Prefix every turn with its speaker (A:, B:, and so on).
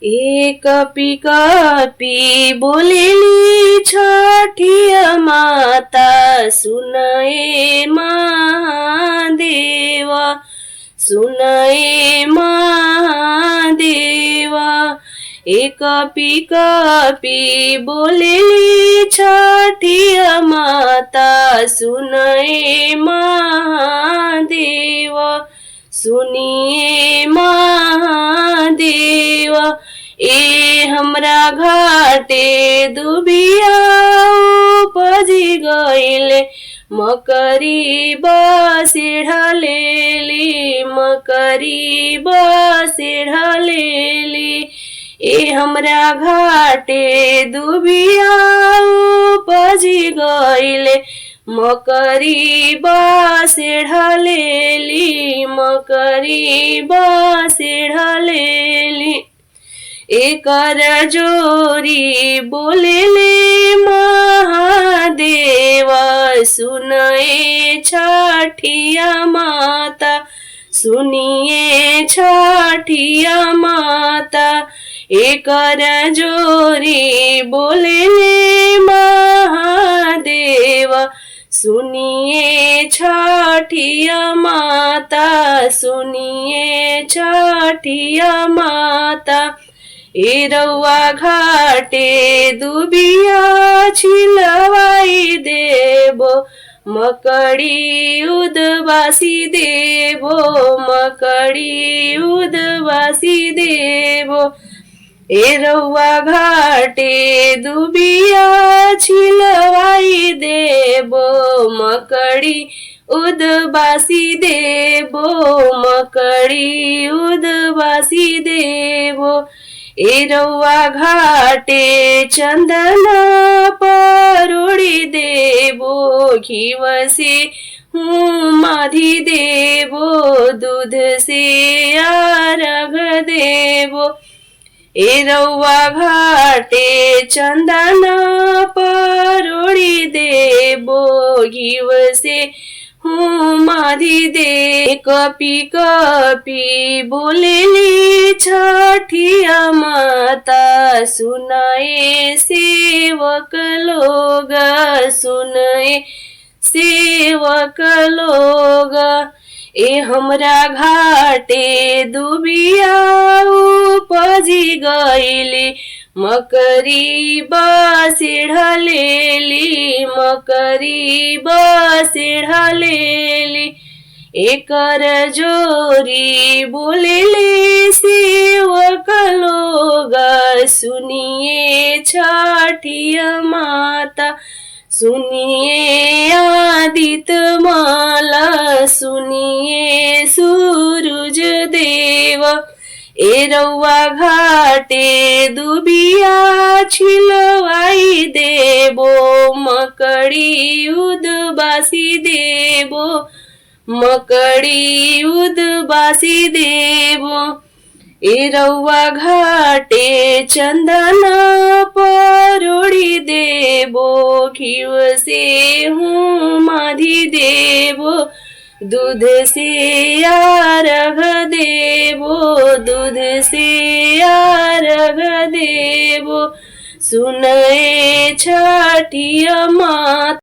A: एक कपी कपी बोलेली छठिया माता, सुनए महादेव, सुनए महादेव। एक कपी कपी बोलेली छठिया माता, सुनए महादेव, सुनिए महादेव। ए हमरा घाटे दुबिया उपजी गइले, मकरी बसे ढलेली, मकरी बसे ढलेली। ए हमरा घाटे दुबिया उपजी गइले, मकरी बसे ढलेली, मकरी बसे ढलेली। एकर जोरी बोलेले महादेव, सुनए छठिया माता, सुनिए छठिया माता। एकर जोरी बोलेले महादेव, सुनिए छठिया माता, सुनिए छठिया माता। ए रउआ घाटे दुबिया छिलवाई देबो, मकड़ी उदबासी देबो, मकड़ी उदबासी देबो। ए रउआ घाटे दुबिया छिलवाई देबो, मकड़ी उदबासी देबो, मकड़ी उदबासी देबो। ए रउआ घाटे चंदना परोड़ी देबो, घीव से हूँ माधी देबो, दूध से अर्घ देबो। ए रउआ घाटे चंदना परोड़ी देबो, घीव से हूँ माधी दे। कपी कपी बोलेली छठिया माता, सुनाए सेवक लोग, सुनए सेवक लोग। ए हमरा घाटे दुबिया उपजी गइली, मकरी बसे ढलेली, मकरी बसे ढलेली। एकर जोरी बोलेले सेवक लोग, सुनिए छठिया माता, सुनिए आदित्य माला, सुनिए सूरज देव। ए रउआ घाटे दुबिया छिलवाई देबो, मकड़ी उदबासी देबो, मकड़ी उदबासी देबो। ए रउआ घाटे चंदना परोड़ी देबो, घीव से हूँ माधी देबो, दूध से अर्घ देबो, दूध से अर्घ देबो। सुनए छठिया माता।